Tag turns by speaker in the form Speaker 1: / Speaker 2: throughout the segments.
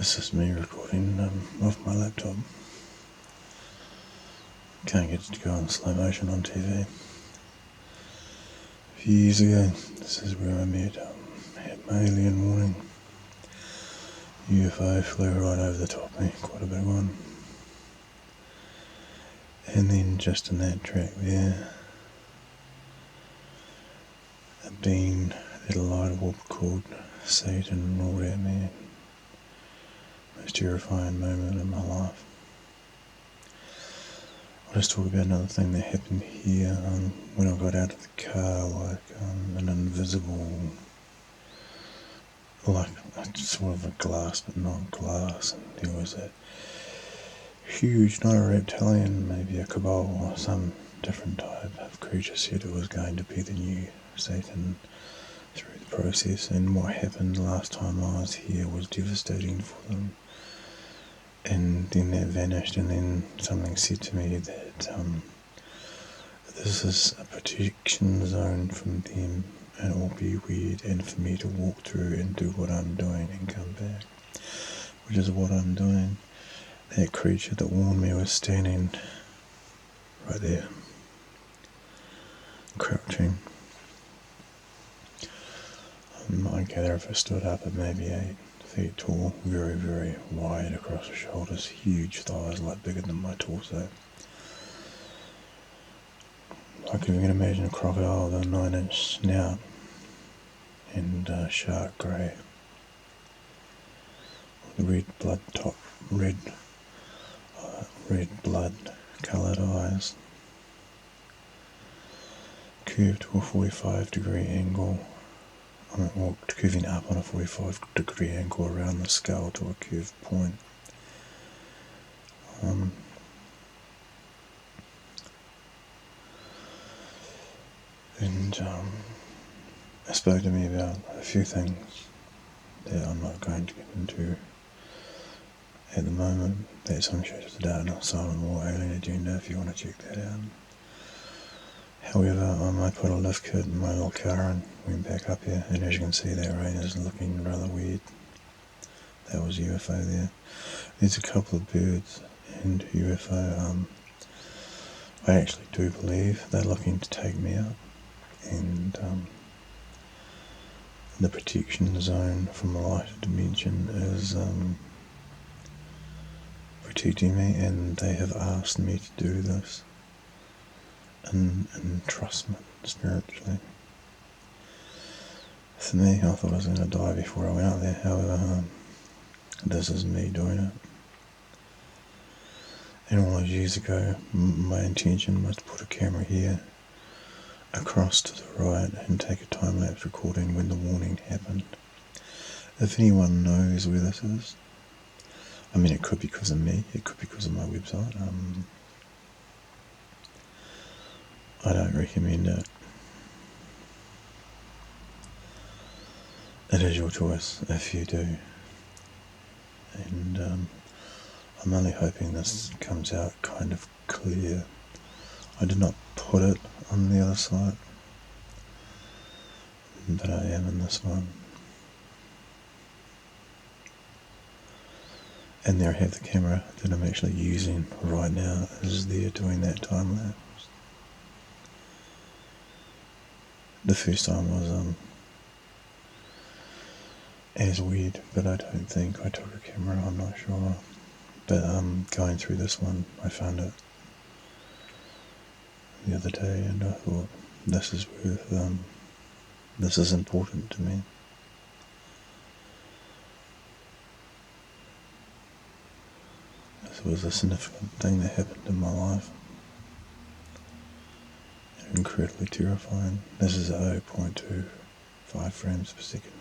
Speaker 1: This is me recording off my laptop. Can't get it to go in slow motion on TV. A few years ago, this is where I met had my alien warning. UFO flew right over the top of me, quite a big one. And then just in that track there, a being that lighted up called Satan roared at me. Most terrifying moment in my life. I'll just talk about another thing that happened here when I got out of the car, like an invisible, like sort of a glass but not glass, and there was a huge, not a reptilian, maybe a cabal or some different type of creature said it was going to be the new Satan through the process, and what happened last time I was here was devastating for them. And then that vanished, and then something said to me that this is a protection zone from them, and it will be weird, and for me to walk through and do what I'm doing and come back, which is what I'm doing. That creature that warned me was standing right there, crouching. I gather if I stood up, it may be 8 feet tall, very, very wide across the shoulders, huge thighs, like bigger than my torso. Like if you can imagine a crocodile with a 9-inch snout and shark grey, with red blood coloured eyes, curved to a 45-degree angle. Or curving up on a 45-degree angle around the skull to a curved point. It spoke to me about a few things that I'm not going to get into at the moment. That's on Shadows of Doubt, not Silent War, Alien Agenda, if you want to check that out. However, I put a lift kit in my little car and went back up here, and as you can see, that rain is looking rather weird. That was UFO there. There's a couple of birds and UFO. I actually do believe they're looking to take me out, and the protection zone from a lighter dimension is protecting me, and they have asked me to do this. And entrustment spiritually. For me, I thought I was going to die before I went out there. However, this is me doing it. And all those years ago, my intention was to put a camera here, across to the right, and take a time-lapse recording when the warning happened. If anyone knows where this is, I mean, it could be because of me, it could be because of my website. I don't recommend it. It is your choice if you do. And I'm only hoping this comes out kind of clear. I did not put it on the other side, but I am in this one. And there I have the camera that I'm actually using right now is there doing that time lapse. The first time was as weird, but I don't think I took a camera, I'm not sure. But going through this one, I found it the other day, and I thought this is worth, this is important to me. This was a significant thing that happened in my life. Incredibly terrifying. This is 0.25 frames per second.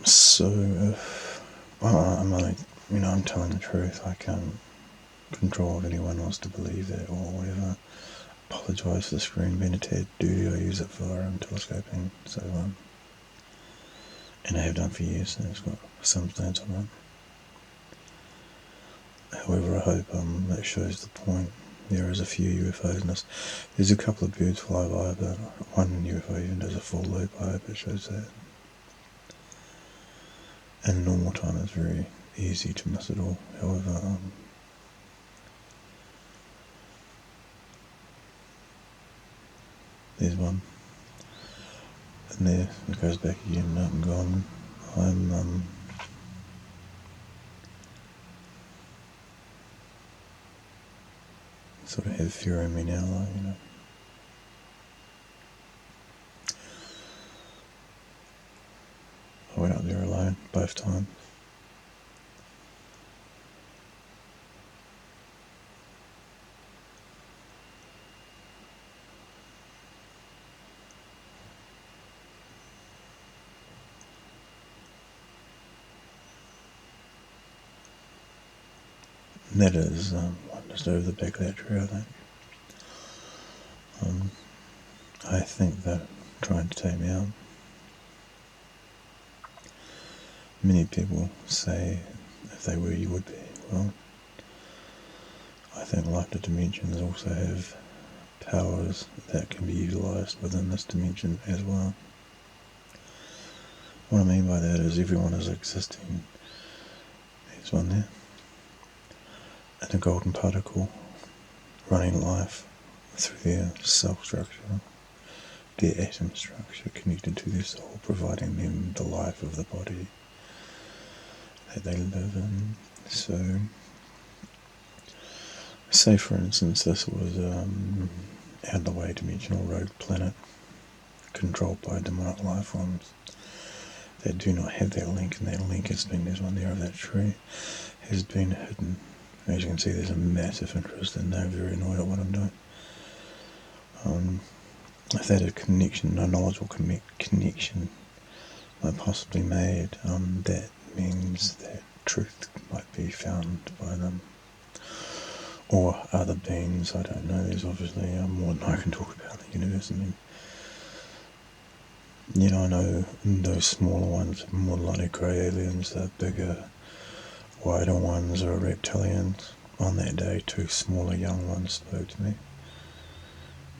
Speaker 1: So if I'm only, I'm telling the truth. I can't control if anyone wants to believe that or whatever. Apologise for the screen being a tad dirty. I use it for telescoping, so and I have done for years, and it's got some stains on it. However, I hope that shows the point. There is a few UFOs in this. There's a couple of birds fly by, but one UFO even does a full loop. I hope it shows that. In normal time, it's very easy to miss it all. However, there's one. And there, it goes back again, and gone. I'm sort of have fear in me now, like, you know. I went up there alone both times. And that is just over the back of that tree, I think. I think they're trying to take me out. Many people say if they were, you would be. Well, I think like the dimensions also have powers that can be utilised within this dimension as well. What I mean by that is everyone is existing. There's one there. And a golden particle running life through their cell structure, their atom structure connected to their soul, providing them the life of the body that they live in. So, say for instance this was out of the way dimensional rogue planet controlled by demonic life forms that do not have that link, and that link has been, there's one there of that tree, has been hidden. As you can see, there's a massive interest, and they're very annoyed at what I'm doing. If that a connection, a knowledgeable connection might possibly made, that means that truth might be found by them. Or other beings, I don't know. There's obviously more than I can talk about in the universe. I mean, you know, I know those smaller ones are more likely grey aliens, the bigger, wider ones are reptilians. On that day, two smaller young ones spoke to me.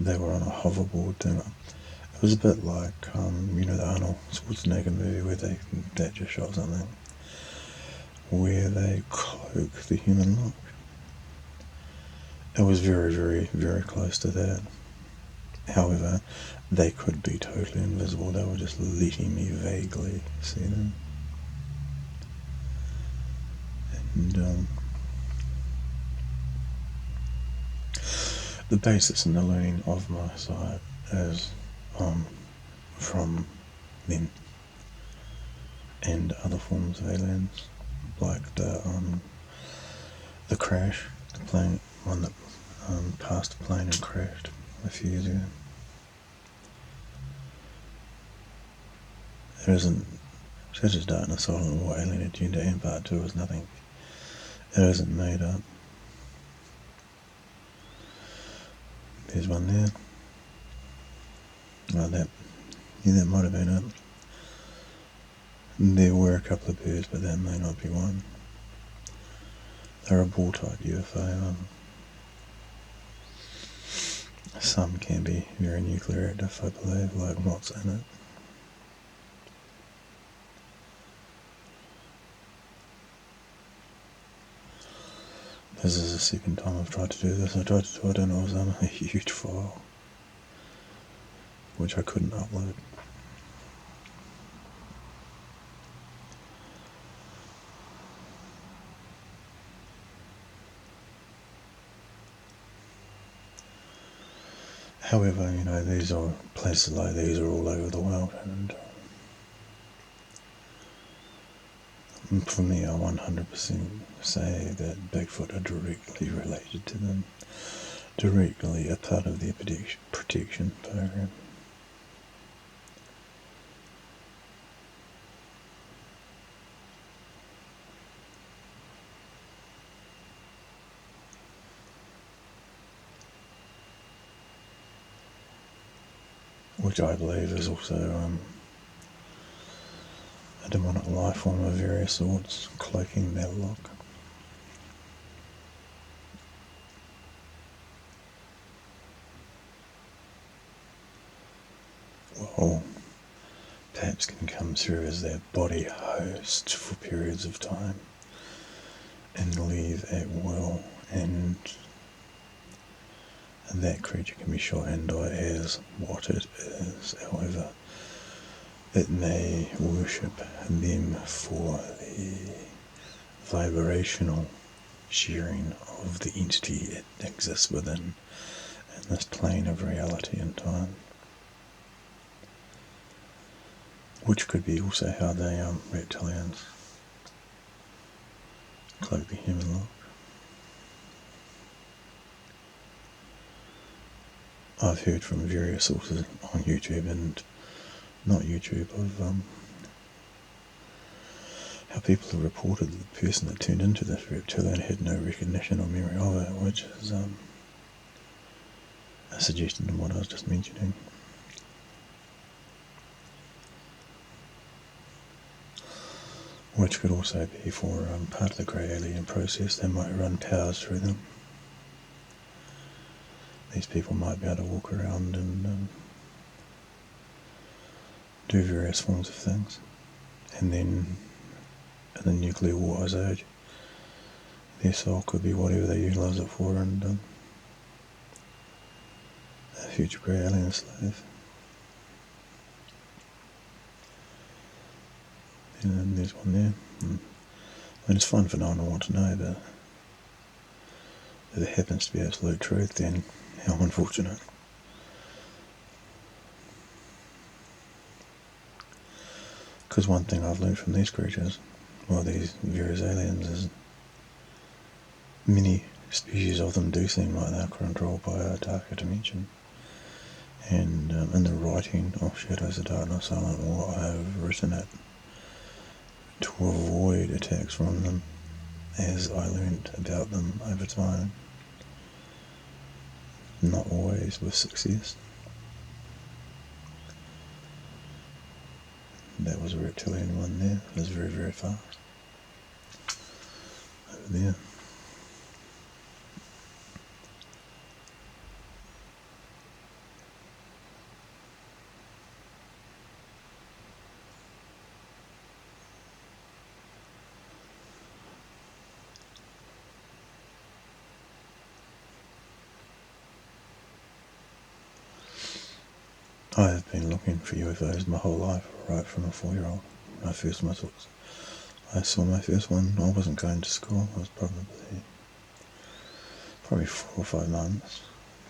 Speaker 1: They were on a hoverboard thing. It was a bit like, you know, the Arnold Schwarzenegger movie where that just shot something, where they cloak the human look. It was very, very, very close to that. However, they could be totally invisible. They were just letting me vaguely see them. And the basis in the learning of my side is from them and other forms of aliens, like the crash, the plane, one that passed the plane and crashed a few years ago. It isn't such as darkness, silent war, alien agenda, and part 2 is nothing. It isn't made up. There's one there. Well, that might have been it. There were a couple of birds, but that may not be one. They're a ball type UFO. Some can be very nuclear active, I believe, like what's in it. This is the second time I've tried to do this. I tried to do it and it was on a huge file, which I couldn't upload. However, you know, these are places like these are all over the world, and for me, I 100% say that Bigfoot are directly related to them, directly a part of their protection program. Which I believe is also a demonic life form of various sorts, cloaking that look. or perhaps can come through as their body host for periods of time and leave at will, and that creature can be shot and die as what it is. However, it may worship them for the vibrational sharing of the entity it exists within in this plane of reality and time. Which could be also how they, reptilians, cloak the human look. I've heard from various sources on YouTube and not YouTube of how people have reported that the person that turned into this reptilian had no recognition or memory of it, which is a suggestion to what I was just mentioning. Which could also be for part of the grey alien process. They might run powers through them. These people might be able to walk around and do various forms of things. And then in the nuclear war's age, their soul could be whatever they utilise it for, and a future grey alien slave. And then there's one there. I mean, it's fun for no one to want to know, but if it happens to be absolute truth, then how unfortunate. Because one thing I've learned from these creatures, well, these various aliens, is many species of them do seem like they're controlled by a darker dimension. And in the writing of Shadows of Darkness, Silent War, I have written it to avoid attacks from them, as I learnt about them over time. Not always with success. That was a reptilian one there. It was very, very fast. Over there. I have been looking for UFOs my whole life, right from a 4-year-old. I saw my first one. I wasn't going to school. I was probably 4 or 5 months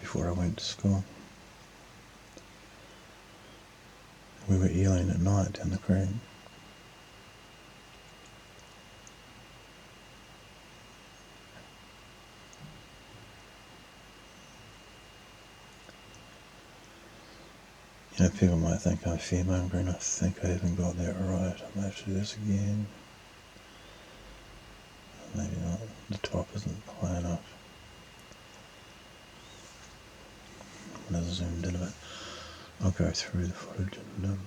Speaker 1: before I went to school. We were eeling at night down the creek. You know, people might think I'm fear-mongering. I think I haven't got that right. I might have to do this again. Maybe not. The top isn't high enough. I'm going to zoom in a bit. I'll go through the footage and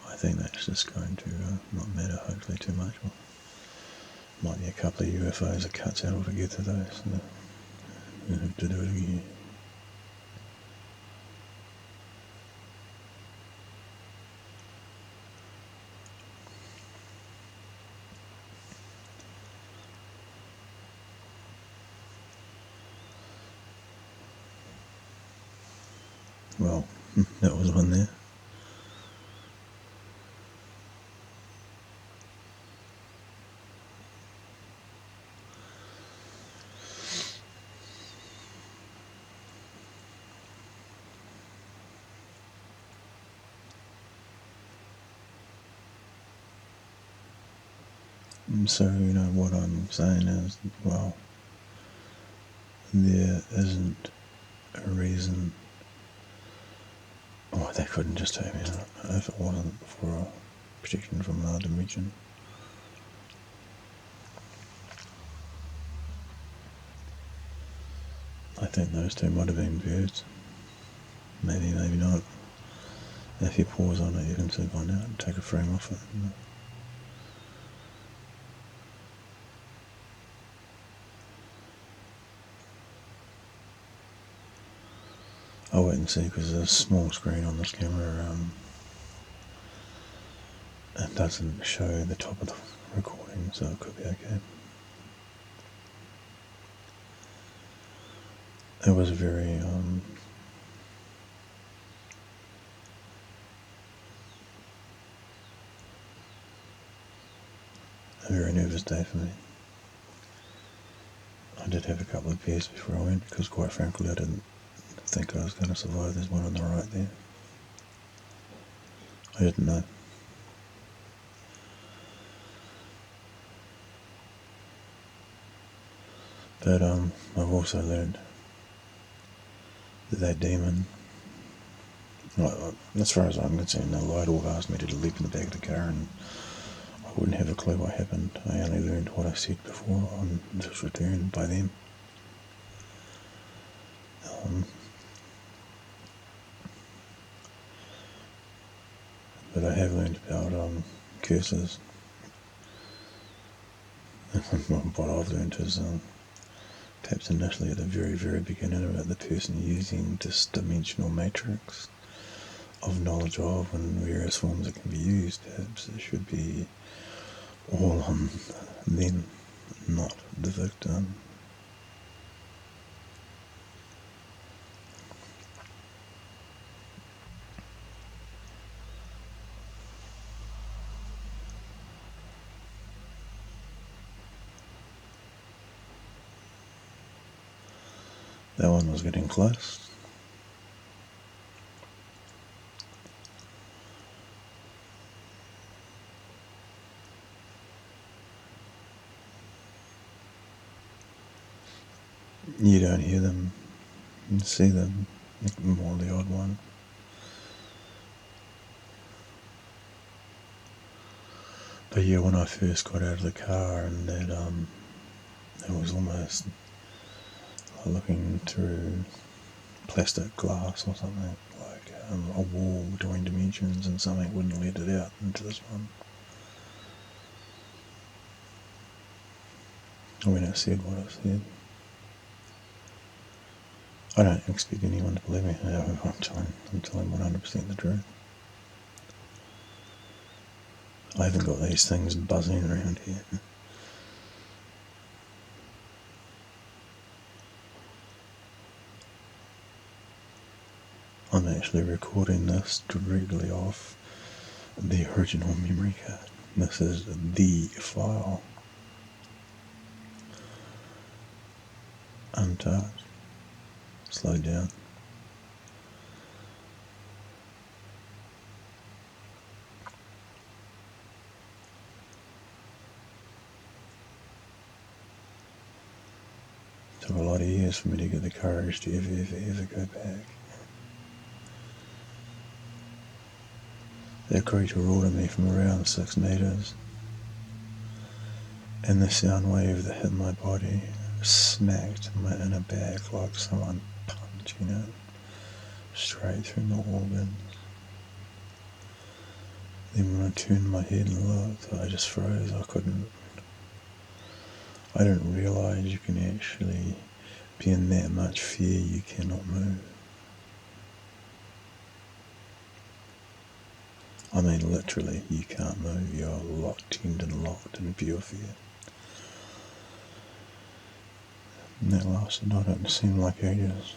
Speaker 1: I think that's just going to not matter hopefully too much. Might be a couple of UFOs that cuts out altogether though, so you have to do it again. Well, that was one there. So, you know, what I'm saying is, well, there isn't a reason why they couldn't just take me out if it wasn't for protection from another dimension. I think those two might have been birds. Maybe, maybe not. If you pause on it, you can soon find out and take a frame off it. I'll wait and see, because there's a small screen on this camera. It doesn't show the top of the recording, so it could be okay. It was a very nervous day for me. I did have a couple of beers before I went, because quite frankly I didn't think I was going to survive. There's one on the right there. I didn't know. But I've also learned that demon, as far as I'm concerned, the light all asked me to leap in the back of the car, and I wouldn't have a clue what happened. I only learned what I said before on this return by them. But I have learned about curses. What I've learned is perhaps initially at the very, very beginning about the person using this dimensional matrix of knowledge of and various forms it can be used. Perhaps it should be all on them, not the victim. That one was getting close. You don't hear them, you see them, more the odd one. But yeah, when I first got out of the car, and that it was almost like looking through plastic glass or something, like a wall between dimensions, and something wouldn't let it out into this one. When I said what I said, I don't expect anyone to believe me. I'm telling 100% the truth. I haven't got these things buzzing around here. I'm actually recording this directly off the original memory card. This is the file. Untouched. Slow down. Took a lot of years for me to get the courage to ever go back. That creature roared at me from around 6 meters, and the sound wave that hit my body smacked my inner back like someone punching it straight through my organs. Then when I turned my head and looked, I just froze. I didn't realise you can actually be in that much fear you cannot move. I mean, literally, you can't move. You're locked in pure fear. And that lasted, I don't seem like ages.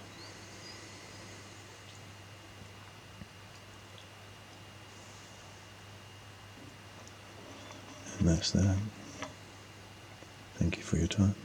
Speaker 1: And that's that. Thank you for your time.